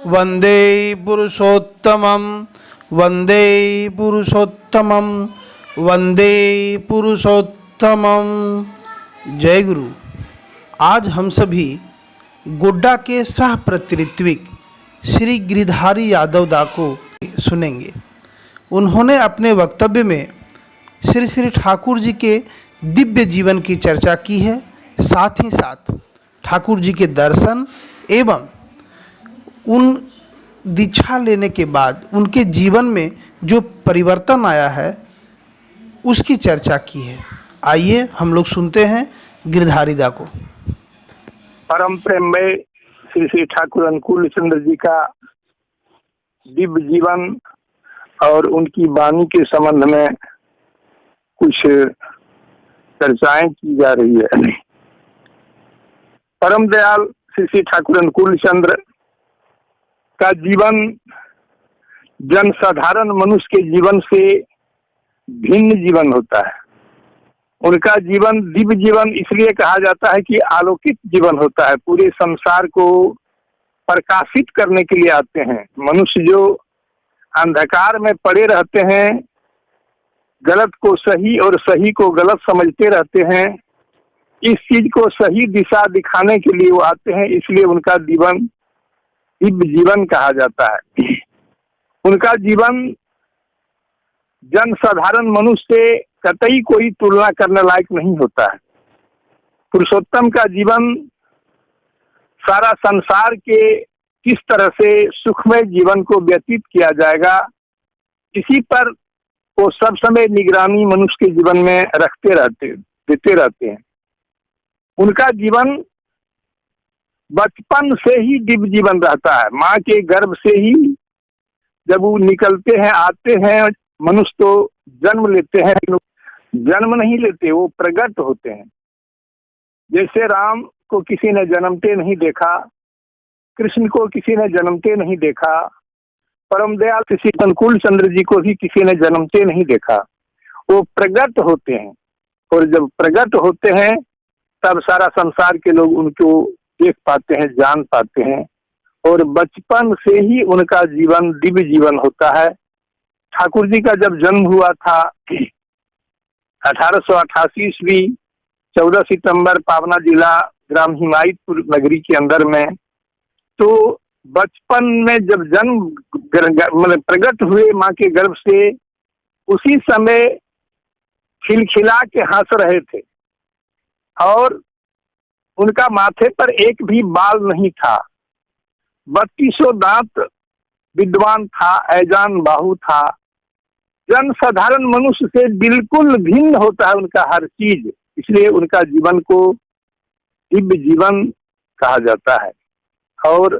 वंदे पुरुषोत्तमं वंदे पुरुषोत्तमं वंदे पुरुषोत्तमं। जय गुरु। आज हम सभी गोड्डा के सह प्रतित्विक श्री गिरिधारी यादव दा को सुनेंगे। उन्होंने अपने वक्तव्य में श्री श्री ठाकुर जी के दिव्य जीवन की चर्चा की है। साथ ही साथ ठाकुर जी के दर्शन एवं उन दीक्षा लेने के बाद उनके जीवन में जो परिवर्तन आया है उसकी चर्चा की है। आइए हम लोग सुनते हैं गिरधारी दा को। परम प्रेम में श्री श्री ठाकुर अनुकूल चंद्र जी का दिव्य जीवन और उनकी वाणी के संबंध में कुछ चर्चाएं की जा रही है। परम दयाल श्री श्री ठाकुर अनुकूल चंद्र का जीवन जन साधारण मनुष्य के जीवन से भिन्न जीवन होता है। उनका जीवन दिव्य जीवन इसलिए कहा जाता है कि अलौकिक जीवन होता है। पूरे संसार को प्रकाशित करने के लिए आते हैं। मनुष्य जो अंधकार में पड़े रहते हैं, गलत को सही और सही को गलत समझते रहते हैं, इस चीज को सही दिशा दिखाने के लिए वो आते हैं। इसलिए उनका जीवन दिव्य जीवन कहा जाता है। उनका जीवन जन साधारण मनुष्य से कतई कोई तुलना करने लायक नहीं होता है। पुरुषोत्तम का जीवन सारा संसार के किस तरह से सुखमय जीवन को व्यतीत किया जाएगा, इसी पर वो सब समय निगरानी मनुष्य के जीवन में देते रहते हैं। उनका जीवन बचपन से ही दिव्य जीवन रहता है। माँ के गर्भ से ही जब वो निकलते हैं, आते हैं, मनुष्य तो जन्म लेते हैं, जन्म नहीं लेते, वो प्रकट होते हैं। जैसे राम को किसी ने जन्मते नहीं देखा, कृष्ण को किसी ने जन्मते नहीं देखा, परम दयाल श्री अनुकूल चंद्र जी को भी किसी ने जन्मते नहीं देखा। वो प्रकट होते हैं और जब प्रकट होते हैं तब सारा संसार के लोग उनको देख पाते हैं, जान पाते हैं। और बचपन से ही उनका जीवन दिव्य जीवन होता है। ठाकुर जी का जब जन्म हुआ था 1888 ईस्वी 14 सितंबर पावना जिला ग्राम हिमायतपुर नगरी के अंदर में, तो बचपन में जब जन्म मतलब प्रकट हुए माँ के गर्भ से, उसी समय खिलखिला के हंस रहे थे और उनका माथे पर एक भी बाल नहीं था। 3200 दांत विद्वान था, ऐजान बाहु था। जन साधारण मनुष्य से बिल्कुल भिन्न होता है उनका हर चीज। इसलिए उनका जीवन को दिव्य जीवन कहा जाता है। और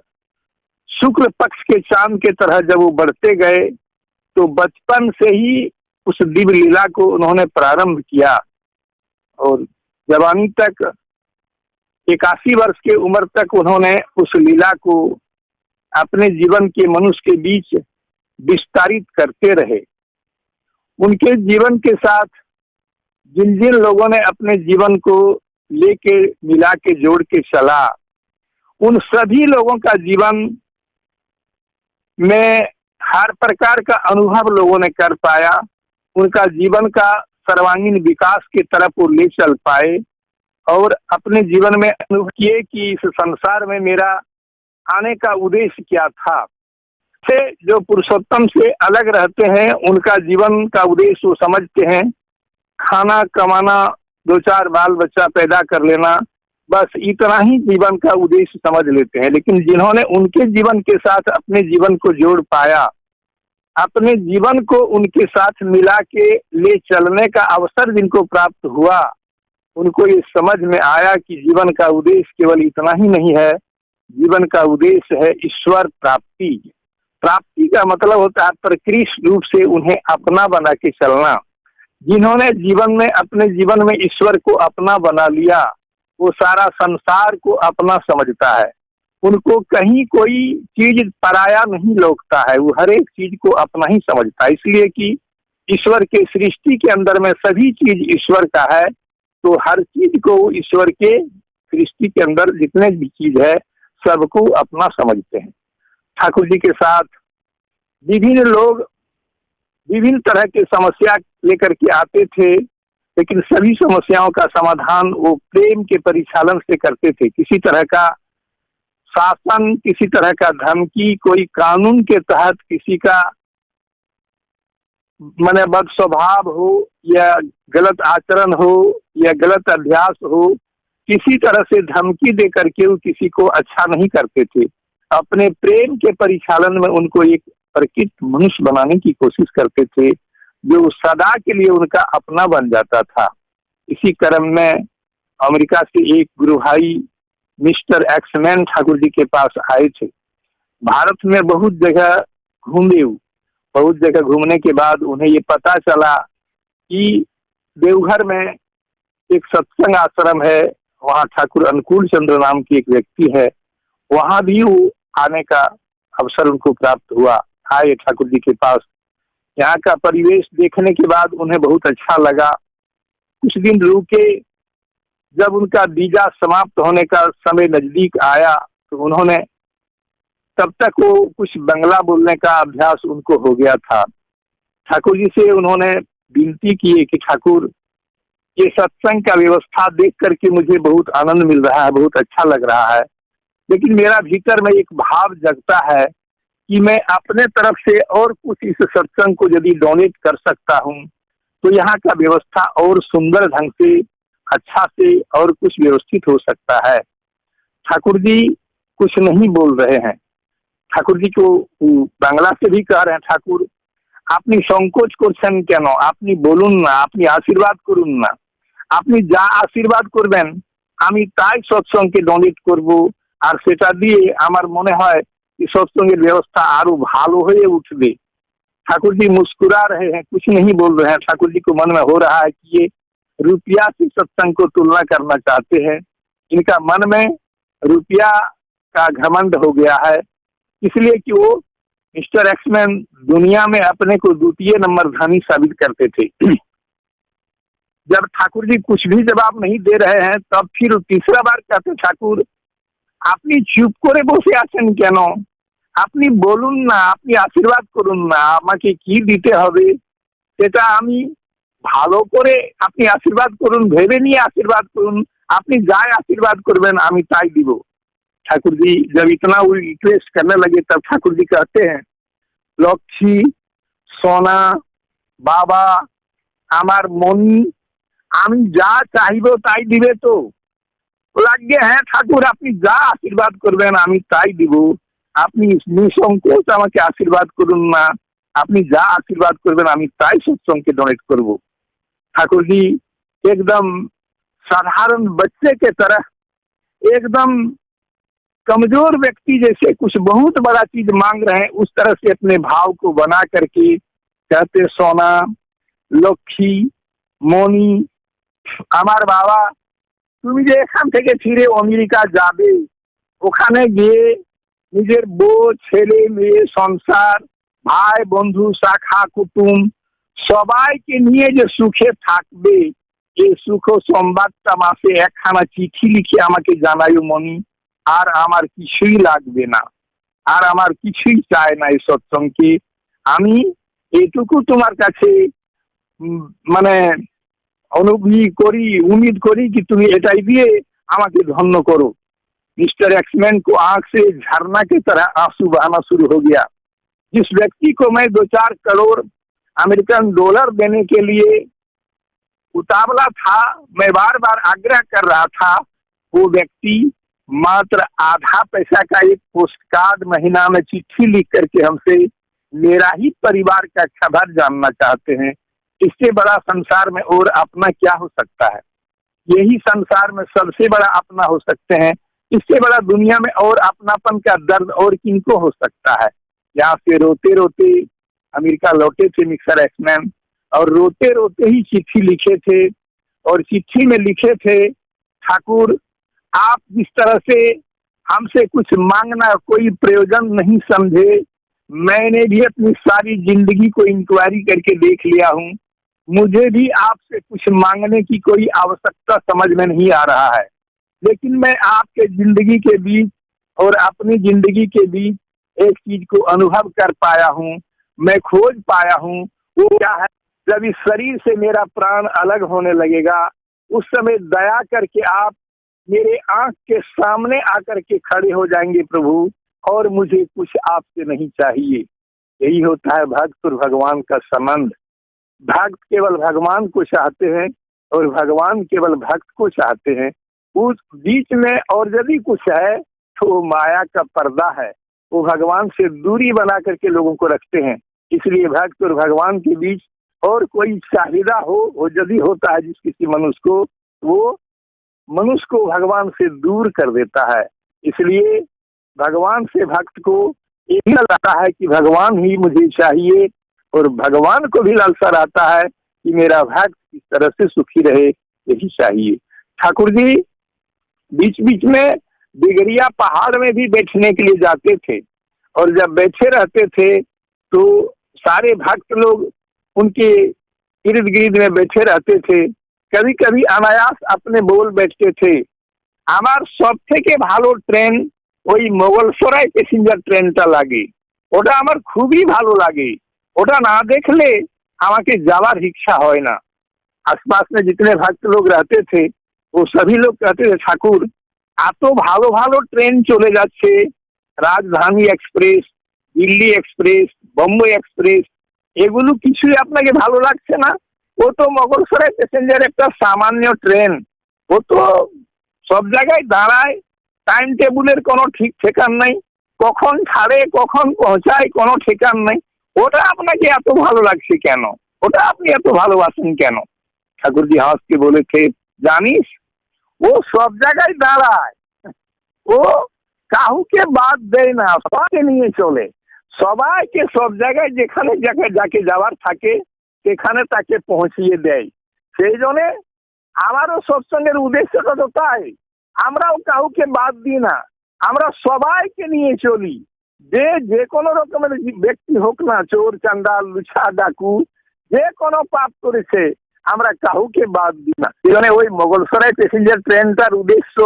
शुक्ल पक्ष के चांद के तरह जब वो बढ़ते गए तो बचपन से ही उस दिव्य लीला को उन्होंने प्रारंभ किया और जवानी तक 81 वर्ष की उम्र तक उन्होंने उस लीला को अपने जीवन के मनुष्य के बीच विस्तारित करते रहे। उनके जीवन के साथ जिन जिन लोगों ने अपने जीवन को लेके मिला के जोड़ के चला, उन सभी लोगों का जीवन में हर प्रकार का अनुभव लोगों ने कर पाया। उनका जीवन का सर्वांगीण विकास की तरफ वो ले चल पाए और अपने जीवन में अनुभव किए कि इस संसार में मेरा आने का उद्देश्य क्या था। से जो पुरुषोत्तम से अलग रहते हैं, उनका जीवन का उद्देश्य वो समझते हैं, खाना कमाना, 2-4 बाल बच्चा पैदा कर लेना, बस इतना ही जीवन का उद्देश्य समझ लेते हैं। लेकिन जिन्होंने उनके जीवन के साथ अपने जीवन को जोड़ पाया, अपने जीवन को उनके साथ मिला के ले चलने का अवसर जिनको प्राप्त हुआ, उनको ये समझ में आया कि जीवन का उद्देश्य केवल इतना ही नहीं है। जीवन का उद्देश्य है ईश्वर प्राप्ति। प्राप्ति का मतलब होता है प्रकृष्ट रूप से उन्हें अपना बना के चलना। जिन्होंने जीवन में अपने जीवन में ईश्वर को अपना बना लिया, वो सारा संसार को अपना समझता है। उनको कहीं कोई चीज पराया नहीं लोकता है, वो हर एक चीज को अपना ही समझता है। इसलिए कि ईश्वर के सृष्टि के अंदर में सभी चीज ईश्वर का है, तो हर चीज को ईश्वर के सृष्टि के अंदर जितने भी चीज है सबको अपना समझते हैं। ठाकुर जी के साथ विभिन्न लोग विभिन्न तरह की समस्या लेकर के आते थे, लेकिन सभी समस्याओं का समाधान वो प्रेम के परिचालन से करते थे। किसी तरह का शासन, किसी तरह का धमकी, कोई कानून के तहत किसी का माने बद स्वभाव हो या गलत आचरण हो या गलत अभ्यास हो, किसी तरह से धमकी दे करके वो किसी को अच्छा नहीं करते थे। अपने प्रेम के परिचालन में उनको एक प्रकृत मनुष्य बनाने की कोशिश करते थे, जो सदा के लिए उनका अपना बन जाता था। इसी क्रम में अमेरिका से एक गुरु भाई मिस्टर एक्समैन ठाकुर जी के पास आए थे। भारत में बहुत जगह घूमे, बहुत जगह घूमने के बाद उन्हें ये पता चला कि देवघर में एक सत्संग आश्रम है, वहाँ ठाकुर अनुकूल चंद्र नाम की एक व्यक्ति है, वहाँ भी वो आने का अवसर उनको प्राप्त हुआ। आए ठाकुर जी के पास, यहाँ का परिवेश देखने के बाद उन्हें बहुत अच्छा लगा। कुछ दिन रुके, जब उनका वीजा समाप्त होने का समय नजदीक आया तो उन्होंने, तब तक वो कुछ बंगला बोलने का अभ्यास उनको हो गया था। ठाकुर जी से उन्होंने विनती की कि ठाकुर, ये सत्संग का व्यवस्था देख करके मुझे बहुत आनंद मिल रहा है, बहुत अच्छा लग रहा है, लेकिन मेरा भीतर में एक भाव जगता है कि मैं अपने तरफ से और कुछ इस सत्संग को यदि डोनेट कर सकता हूँ तो यहाँ का व्यवस्था और सुंदर ढंग से, अच्छा से और कुछ व्यवस्थित हो सकता है। ठाकुर जी कुछ नहीं बोल रहे हैं। ठाकुर जी को बांग्ला से भी कह रहे हैं, ठाकुर আপনি সংকোচ করছেন কেন, আপনি বলুন না, আপনি আশীর্বাদ করুন না, আপনি যা আশীর্বাদ করবেন আমি তাই সৎসঙ্গে ডোনেট করব, আর সেটা দিয়ে আমার মনে হয় कि सत्संग व्यवस्था आरो भालो हो उठबे। ठाकुर जी मुस्कुरा रहे हैं, कुछ नहीं बोल रहे हैं। ठाकुर जी को मन में हो रहा है कि ये रुपया से सत्संग को तुलना करना चाहते हैं, इनका मन में रुपया का घमंड हो गया है, इसलिए कि वो मिस्टर एक्समैन दुनिया में अपने को द्वितीय नंबर धनी साबित करते थे। जब ठाकुर जी कुछ भी जवाब नहीं दे रहे हैं, तब फिर तीसरा बार कहते, ठाकुर আপনি চুপ করে বসে আছেন কেন, আপনি বলুন না, আপনি আশীর্বাদ করুন না, আমাকে কি দিতে হবে সেটা আমি ভালো করে, আপনি আশীর্বাদ করুন, ভেবে নিয়ে আশীর্বাদ করুন, আপনি যাই আশীর্বাদ করবেন আমি তাই দিব। ठाकुर जी जब इतना वो रिक्वेस्ट करने लगे तब ठाकुर जी कहते हैं, लक्ष्मी सोना बाबा আমার মনি, আমি যা চাইবো তাই দিবে তো। লাগে হ্যাঁ ঠাকুর, আপনি যা আশীর্বাদ করবেন আমি তাই দিব, আপনি নিঃসংকোচ আমাকে আশীর্বাদ করুন না, আপনি যা আশীর্বাদ করবেন আমি তাই सत्संग डोनेट करब। ठाकुर जी एकदम साधारण बच्चे के तरह, एकदम कमजोर व्यक्ति जैसे कुछ बहुत बड़ा चीज मांग रहे हैं, उस तरह से अपने भाव को बना करके कहते, सोना लक्ष्मी मणि আমার বাবা, তুমি যে এখান থেকে ফিরে আমেরিকা যাবে, ওখানে গিয়ে নিজের বউ ছেলে মেয়ে সংসার ভাই বন্ধু শাখা কুটুম সবাইকে নিয়ে যে সুখে থাকবে, এই সুখ সংবাদটা মাসে একখানা চিঠি লিখে আমাকে জানাইও মনি, আর আমার কিছুই লাগবে না, আর আমার কিছুই চাই না এই সৎসঙ্গে, আমি এটুকু তোমার কাছে মানে उम्मीद करी कि तुम एटाई दिए আমাকে धन्य करो। मिस्टर एक्समैन को आंख से झरना की तरह आंसू बहाना शुरू हो गया। जिस व्यक्ति को मैं 2-4 करोड़ अमेरिकन डॉलर देने के लिए उतावला था, मैं बार बार आग्रह कर रहा था, वो व्यक्ति मात्र आधा पैसा का एक पोस्ट कार्ड महीना में चिट्ठी लिख करके हमसे मेरा ही परिवार का खबर जानना चाहते हैं। इससे बड़ा संसार में और अपना क्या हो सकता है, यही संसार में सबसे बड़ा अपना हो सकते हैं, इससे बड़ा दुनिया में और अपनापन का दर्द और किनको हो सकता है। यहाँ से रोते रोते अमेरिका लौटे थे मिस्टर एक्समैन, और रोते रोते ही चिट्ठी लिखे थे, और चिट्ठी में लिखे थे, ठाकुर आप जिस तरह से हमसे कुछ मांगना कोई प्रयोजन नहीं समझे, मैंने भी अपनी सारी जिंदगी को इंक्वायरी करके देख लिया हूँ, मुझे भी आपसे कुछ मांगने की कोई आवश्यकता समझ में नहीं आ रहा है, लेकिन मैं आपके जिंदगी के बीच और अपनी जिंदगी के बीच एक चीज को अनुभव कर पाया हूँ, मैं खोज पाया हूँ। वो क्या है? जब इस शरीर से मेरा प्राण अलग होने लगेगा, उस समय दया करके आप मेरे आंख के सामने आकर के खड़े हो जाएंगे प्रभु, और मुझे कुछ आपसे नहीं चाहिए। यही होता है भक्त और भगवान का संबंध। भक्त केवल भगवान को चाहते हैं और भगवान केवल भक्त को चाहते हैं। उस बीच में और यदि कुछ है तो वो माया का पर्दा है, वो भगवान से दूरी बना करके लोगों को रखते हैं। इसलिए भक्त और भगवान के बीच और कोई चाहिदा हो, वो यदि होता है जिस किसी मनुष्य को, वो मनुष्य को भगवान से दूर कर देता है। इसलिए भगवान से भक्त को यही लगता है कि भगवान ही मुझे चाहिए, और भगवान को भी लालसा रहता है कि मेरा भक्त इस तरह से सुखी रहे, यही चाहिए। ठाकुर जी बीच बीच में बिगड़िया पहाड़ में भी बैठने के लिए जाते थे, और जब बैठे रहते थे तो सारे भक्त लोग उनके इर्द गिर्द में बैठे रहते थे। कभी कभी अनायास अपने बोल बैठते थे, আমার সব থেকে ভালো ট্রেন ওই মোগলসরাই প্যাসেঞ্জার ট্রেনটা লাগে, ওটা আমার খুবই ভালো লাগে, ওটা না দেখলে আমাকে যাওয়ার ইচ্ছা হয় না। आसपास में जितने भक्त लोग रहते थे वो सभी लोग कहते थे, ठाकुर এত ভালো ভালো ট্রেন চলে যাচ্ছে, রাজধানী express, Delhi express, Bombay express, এগুলো কিছুই আপনাকে ভালো লাগছে না? ও তো মোগলসরাই প্যাসেঞ্জার একটা সামান্য ট্রেন, ও তো সব জায়গায় দাঁড়ায়, টাইম টেবিলের কোনো ঠিক ঠিকান নাই, কখন ছাড়ে কখন পৌঁছায় কোনো ঠিকান নাই, ওটা আপনাকে এত ভালো লাগছে কেন? ওটা আপনি এত ভালোবাসেন কেন? ঠাকুর জি হাস के बोले थे, জানিস ও সব জায়গায় দাঁড়ায়, ও কাউকে বাদ দেয় না, সবাইকে নিয়ে চলে, সবাইকে সব জায়গায় যেখানে যাকে যাওয়ার থাকে সেখানে তাকে পৌঁছিয়ে দেয়। সেই জন্য আমারও সৎসঙ্গের উদ্দেশ্যটা তো তাই, আমরাও কাউকে বাদ দিই না, আমরা সবাইকে নিয়ে চলি। যে কোনো রকমের ব্যক্তি হোক না, চোর চান্ডাল লুছা ডাকু, যে কোনো পাপ করেছে আমরা কাউকে বাদ দিই না। এই জন্য ওই মোগলসরাই প্যাসেঞ্জার ট্রেনটার উদ্দেশ্য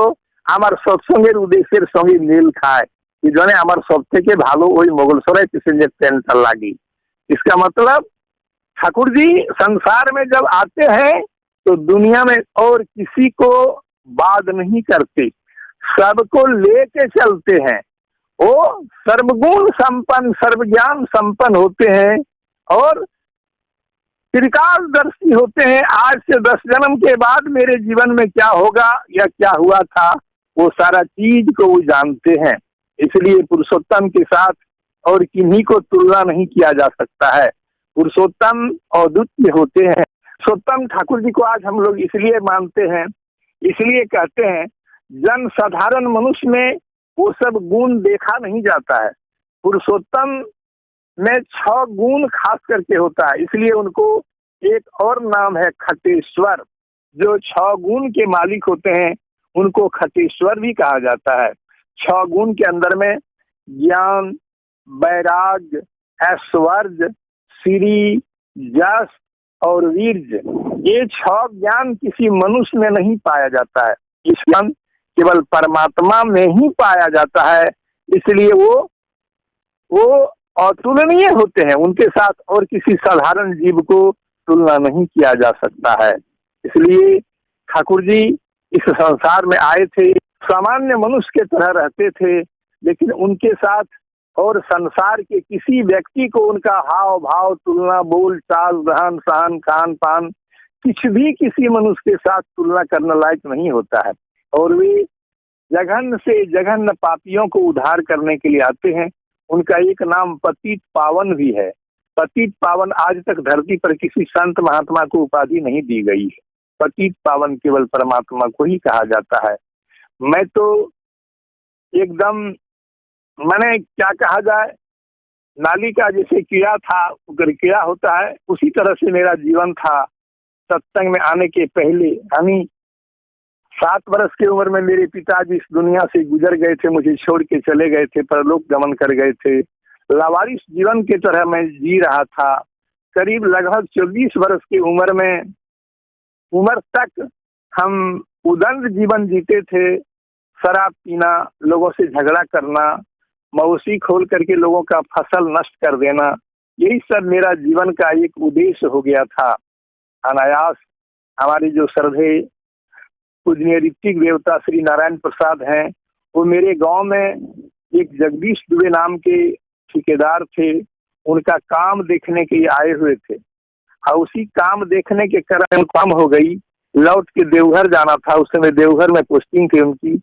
আমার সৎসঙ্গের উদ্দেশ্যের সঙ্গে মিল খায়। এই জন্য আমার সব থেকে ভালো ওই মোগলসরাই पैसेंजर ट्रेनটা লাগে। इसका मतलब ठाकुर जी संसार में जब आते हैं तो दुनिया में और किसी को बात नहीं करते, सबको लेके चलते हैं। वो सर्वगुण संपन्न सर्वज्ञान संपन्न होते हैं और त्रिकालदर्शी होते हैं। आज से 10 जन्म के बाद मेरे जीवन में क्या होगा या क्या हुआ था, वो सारा चीज को वो जानते हैं। इसलिए पुरुषोत्तम के साथ और किन्हीं को तुलना नहीं किया जा सकता है। पुरुषोत्तम अद्वितीय होते हैं। पुरुषोत्तम ठाकुर जी को आज हम लोग इसलिए मानते हैं, इसलिए कहते हैं, जन साधारण मनुष्य में वो सब गुण देखा नहीं जाता है। पुरुषोत्तम में 6 गुण खास करके होता है, इसलिए उनको एक और नाम है खटेश्वर। जो 6 गुण के मालिक होते हैं उनको खटेश्वर भी कहा जाता है। 6 गुण के अंदर में ज्ञान, वैराग्य, ऐश्वर्य, श्री, जस और वीर्य, ये 6 ज्ञान किसी मनुष्य में नहीं पाया जाता है, इस ज्ञान केवल परमात्मा में ही पाया जाता है। इसलिए वो अतुलनीय होते हैं, उनके साथ और किसी साधारण जीव को तुलना नहीं किया जा सकता है। इसलिए ठाकुर जी इस संसार में आए थे, सामान्य मनुष्य के तरह रहते थे, लेकिन उनके साथ और संसार के किसी व्यक्ति को उनका हाव भाव, तुलना, बोल चाल, रहन सहन, खान पान, कुछ भी किसी मनुष्य के साथ तुलना करने लायक नहीं होता है। और वे जघन्य से जघन्य पापियों को उद्धार करने के लिए आते हैं। उनका एक नाम पतित पावन भी है। पतित पावन आज तक धरती पर किसी संत महात्मा को उपाधि नहीं दी गई है। पतित पावन केवल परमात्मा को ही कहा जाता है। मैं तो एकदम, मैंने क्या कहा जाए, नाली का जैसे कीड़ा था, अगर कीड़ा होता है, उसी तरह से मेरा जीवन था। सत्संग में आने के पहले यानी 7 वर्ष की उम्र में मेरे पिताजी इस दुनिया से गुजर गए थे, मुझे छोड़ के चले गए थे, परलोक गमन कर गए थे। लावारिस जीवन की तरह मैं जी रहा था। करीब लगभग 24 वर्ष की उम्र तक हम उदंड जीवन जीते थे। शराब पीना, लोगों से झगड़ा करना, मौसी खोल करके लोगों का फसल नष्ट कर देना, यही सब मेरा जीवन का एक उद्देश्य हो गया था। अनायास हमारे जो श्रद्धे पूजनीय ऋत्विक देवता श्री नारायण प्रसाद हैं, वो मेरे गांव में एक जगदीश दुबे नाम के ठेकेदार थे, उनका काम देखने के लिए आए हुए थे। और उसी काम देखने के कारण काम हो गई, लौट के देवघर जाना था। उस समय देवघर में पोस्टिंग थी उनकी।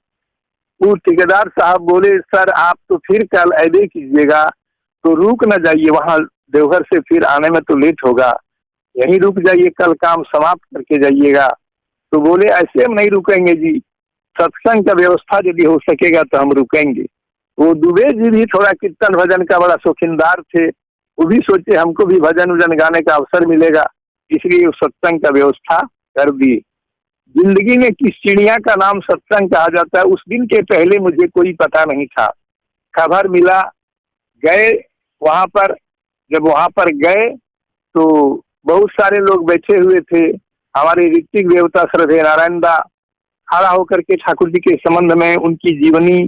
वो ठेकेदार साहब बोले, सर आप तो फिर कल ऐसे कीजिएगा, तो रुक न जाइए, वहाँ देवघर से फिर आने में तो लेट होगा, यहीं रुक जाइए, कल काम समाप्त करके जाइएगा। तो बोले ऐसे हम नहीं रुकेंगे जी, सत्संग का व्यवस्था यदि हो सकेगा तो हम रुकेंगे। वो दुबे जी भी थोड़ा कीर्तन भजन का बड़ा शौकीनदार थे, वो भी सोचे हमको भी भजन वजन गाने का अवसर मिलेगा, इसलिए उस सत्संग का व्यवस्था कर दिए। जिंदगी में किस चिड़िया का नाम सत्संग कहा जाता है, उस दिन के पहले मुझे कोई पता नहीं था। खबर मिला, गए वहां पर। जब वहां पर गए तो बहुत सारे लोग बैठे हुए थे। हमारे ऋत्विक देवता श्रद्धे नारायण दा खड़ा होकर के ठाकुर जी के संबंध में, उनकी जीवनी,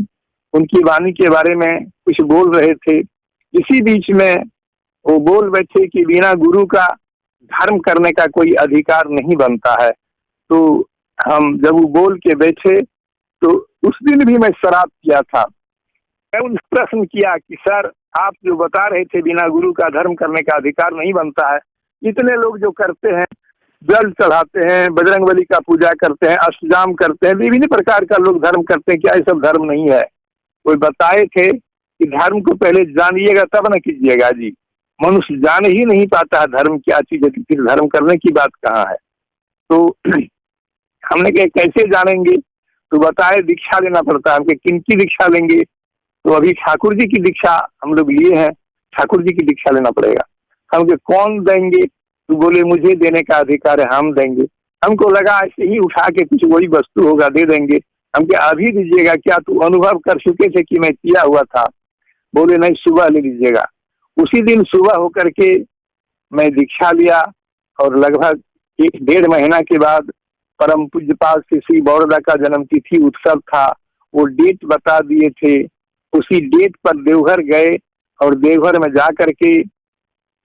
उनकी वाणी के बारे में कुछ बोल रहे थे। इसी बीच में वो बोल बैठे कि बिना गुरु का धर्म करने का कोई अधिकार नहीं बनता है। तो हम जब वो बोल के बैठे तो उस दिन भी मैं शराब किया था। मैं उनसे प्रश्न किया कि सर आप जो बता रहे थे बिना गुरु का धर्म करने का अधिकार नहीं बनता है, इतने लोग जो करते हैं, जल चढ़ाते हैं, बजरंगबली का पूजा करते हैं, अष्टजाम करते हैं, विभिन्न प्रकार का लोग धर्म करते हैं, क्या ये सब धर्म नहीं है? कोई बताए थे कि धर्म को पहले जानिएगा तब न कीजिएगा जी। मनुष्य जान ही नहीं पाता है धर्म क्या चीज है, फिर धर्म करने की बात कहाँ है। तो हमने कहा कैसे जानेंगे? तो बताए दीक्षा लेना पड़ता है। हम किन की दीक्षा लेंगे? तो अभी ठाकुर जी की दीक्षा हम लोग लिए हैं, ठाकुर जी की दीक्षा लेना पड़ेगा। हम कौन देंगे? तो बोले मुझे देने का अधिकार है, हम देंगे। हमको लगा ऐसे ही उठा के कुछ वही वस्तु होगा दे देंगे। हम क्या अभी दीजिएगा? क्या तू अनुभव कर चुके थे कि मैं किया हुआ था? बोले नहीं, सुबह ले लीजिएगा। उसी दिन सुबह होकर के मैं दीक्षा लिया और लगभग 1-1.5 महीना के बाद परम पूज्यपाल श्री बौरदा का जन्म तिथि उत्सव था, वो डेट बता दिए थे। उसी डेट पर देवघर गए और देवघर में जा करके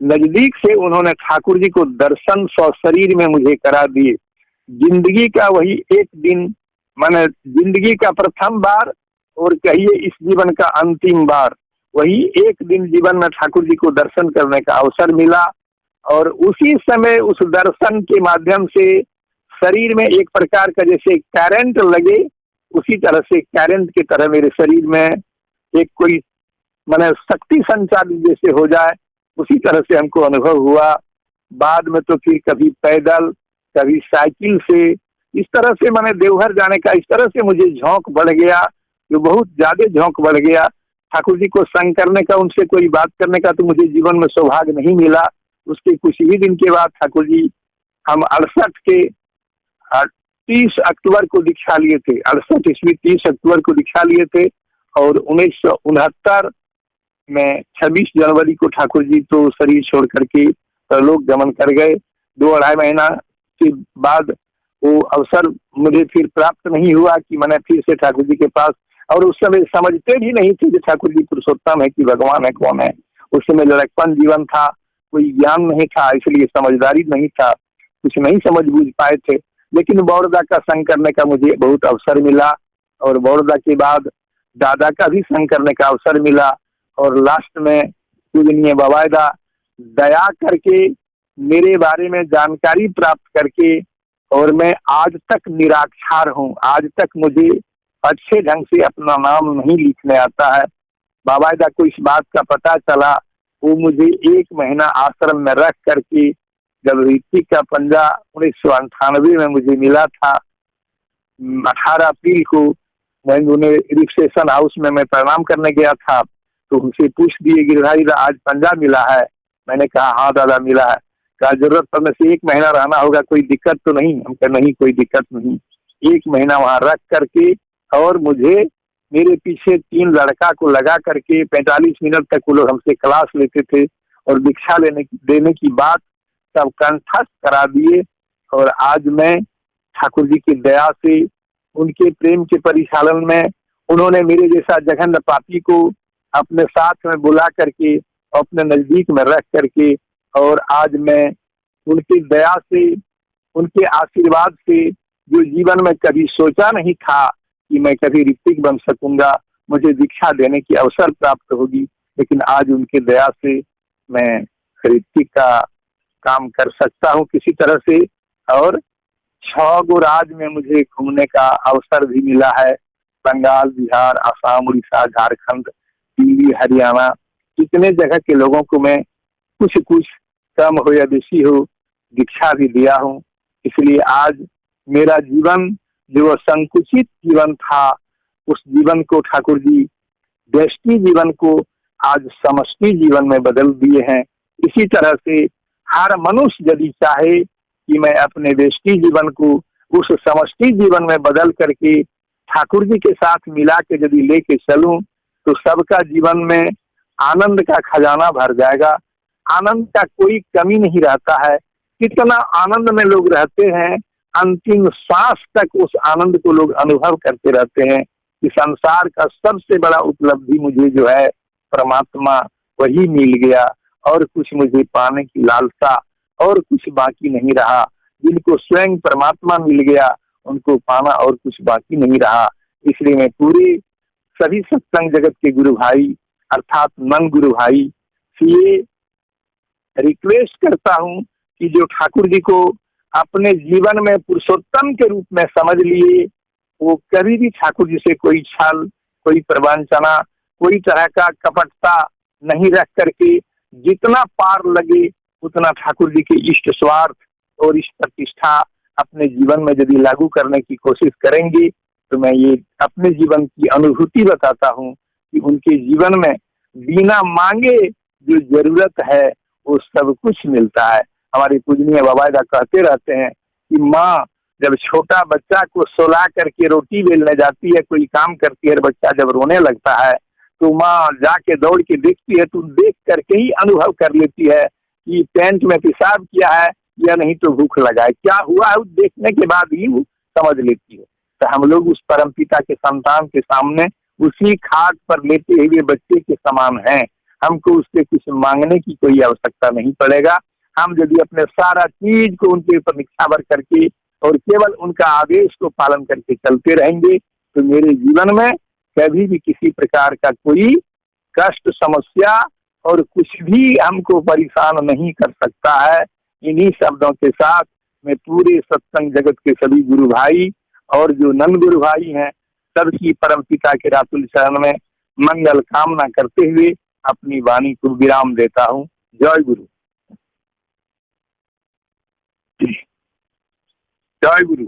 नजदीक से उन्होंने ठाकुर जी को दर्शन सशरीर में मुझे करा दिए। जिंदगी का वही एक दिन, माने जिंदगी का प्रथम बार और कहिए इस जीवन का अंतिम बार, वही एक दिन जीवन में ठाकुर जी को दर्शन करने का अवसर मिला। और उसी समय उस दर्शन के माध्यम से शरीर में एक प्रकार का जैसे करंट लगे, उसी तरह से करंट की तरह मेरे शरीर में एक कोई माने शक्ति संचालित जैसे हो जाए, उसी तरह से हमको अनुभव हुआ। बाद में तो फिर कभी पैदल, कभी साइकिल से, इस तरह से मैंने देवघर जाने का इस तरह से मुझे झोंक बढ़ गया, जो बहुत ज्यादा झोंक बढ़ गया। ठाकुर जी को संग करने का, उनसे कोई बात करने का तो मुझे जीवन में सौभाग्य नहीं मिला। उसके कुछ ही दिन के बाद ठाकुर जी, हम 68 के 30 अक्टूबर को दीक्षा लिए थे। 68 ईस्वी 30 अक्टूबर को दीक्षा लिए थे और 1969 में 26 जनवरी को ठाकुर जी तो शरीर छोड़ करके लोक गमन कर गए। 2-2.5 महीना के बाद वो अवसर मुझे फिर प्राप्त नहीं हुआ कि मैंने फिर से ठाकुर जी के पास, और उस समय समझते भी नहीं थे कि ठाकुर जी पुरुषोत्तम है कि भगवान है, कौन है। उस समय लड़कपन जीवन था, कोई ज्ञान नहीं था, इसलिए समझदारी नहीं था, कुछ नहीं समझ बूझ पाए थे। लेकिन बौरदा का संग करने का मुझे बहुत अवसर मिला और बौरदा के बाद दादा का भी संग करने का अवसर मिला। और लास्ट में पूजनीय बाबायदा दया करके मेरे बारे में जानकारी प्राप्त करके, और मैं आज तक निराक्षर हूँ, आज तक मुझे अच्छे ढंग से अपना नाम नहीं लिखने आता है। बाबायदा को इस बात का पता चला, वो मुझे 1 महीना आश्रम में रख करके, जब ऋतिक का पंजा 1998 में मुझे मिला था, 18 अप्रैल को मैं उन्हें रिसेप्शन हाउस में मैं प्रणाम करने गया था, तो उनसे पूछ दिए गिरधारी आज पंजा मिला है? मैंने कहा हाँ दादा मिला है। कहा जरूरत पड़ने से 1 महीना रहना होगा, कोई दिक्कत तो नहीं? हम कहा नहीं कोई दिक्कत नहीं। 1 महीना वहां रख करके, और मुझे मेरे पीछे 3 लड़का को लगा करके 45 मिनट तक वो लोग हमसे क्लास लेते थे और दीक्षा देने की बात सब कंठस्थ करा दिए। और आज मैं ठाकुर जी की दया से, उनके प्रेम के परिचालन में, उन्होंने मेरे जैसा जघन्य पापी को अपने साथ में बुला करके, अपने नजदीक में रख करके, और आज मैं उनकी दया से, उनके आशीर्वाद से, जो जीवन में कभी सोचा नहीं था कि मैं कभी ऋतिक बन सकूंगा, मुझे दीक्षा देने की अवसर प्राप्त होगी, लेकिन आज उनके दया से मैं ऋतिक का काम कर सकता हूँ किसी तरह से। और 6 गो राज्य में मुझे घूमने का अवसर भी मिला है। बंगाल, बिहार, असम, उड़ीसा, झारखंड, दिल्ली, हरियाणा, इतने जगह के लोगों को मैं कुछ कुछ कम हो या बेसी हो दीक्षा भी दिया हूँ। इसलिए आज मेरा जीवन जो संकुचित जीवन था, उस जीवन को ठाकुर जी व्यष्टि जीवन को आज समष्टि जीवन में बदल दिए हैं। इसी तरह से हर मनुष्य यदि चाहे कि मैं अपने व्यष्टि जीवन को उस समष्टि जीवन में बदल करके ठाकुर जी के साथ मिला के यदि लेके चलूं, तो सबका जीवन में आनंद का खजाना भर जाएगा। आनंद का कोई कमी नहीं रहता है। कितना आनंद में लोग रहते हैं, अंतिम सांस तक उस आनंद को लोग अनुभव करते रहते हैं कि संसार का सबसे बड़ा उपलब्धि मुझे जो है परमात्मा वही मिल गया, और कुछ मुझे पाने की लालसा और कुछ बाकी नहीं रहा। जिनको स्वयं परमात्मा मिल गया उनको पाना और कुछ बाकी नहीं रहा। इसलिए मैं पूरे सभी सत्संग जगत के गुरु भाई अर्थात नन गुरु भाई से ये रिक्वेस्ट करता हूँ कि जो ठाकुर जी को अपने जीवन में पुरुषोत्तम के रूप में समझ लिए, वो कभी भी ठाकुर जी से कोई छल, कोई प्रवंचना, कोई तरह का कपटता नहीं रख करके जितना पार लगे उतना ठाकुर जी के इष्ट स्वार्थ और इष्ट प्रतिष्ठा अपने जीवन में यदि लागू करने की कोशिश करेंगे, तो मैं ये अपने जीवन की अनुभूति बताता हूँ कि उनके जीवन में बिना मांगे जो जरूरत है वो सब कुछ मिलता है। हमारे पूजनीय बाबादा कहते रहते हैं कि माँ जब छोटा बच्चा को सोला करके रोटी बेलने जाती है, कोई काम करती है, बच्चा जब रोने लगता है तो माँ जाके दौड़ के देखती है, तो देख करके ही अनुभव कर लेती है कि पैंट में पेशाब किया है या नहीं तो भूख लगा है, क्या हुआ है देखने के बाद ही वो समझ लेती है। तो हम लोग उस परमपिता के संतान के सामने उसी खाट पर लेटे हुए बच्चे के समान हैं। हमको उससे कुछ मांगने की कोई आवश्यकता नहीं पड़ेगा। हम यदि अपने सारा चीज को उनके ऊपर निछावर करके और केवल उनका आदेश को पालन करके चलते रहेंगे, तो मेरे जीवन में कभी भी किसी प्रकार का कोई कष्ट, समस्या और कुछ भी हमको परेशान नहीं कर सकता है। इन्हीं शब्दों के साथ मैं पूरे सत्संग जगत के सभी गुरु भाई और जो नन गुरु भाई हैं सबकी परम पिता के रातुल चरण में मंगल कामना करते हुए अपनी वाणी को विराम देता हूँ। जय गुरु, जय गुरु।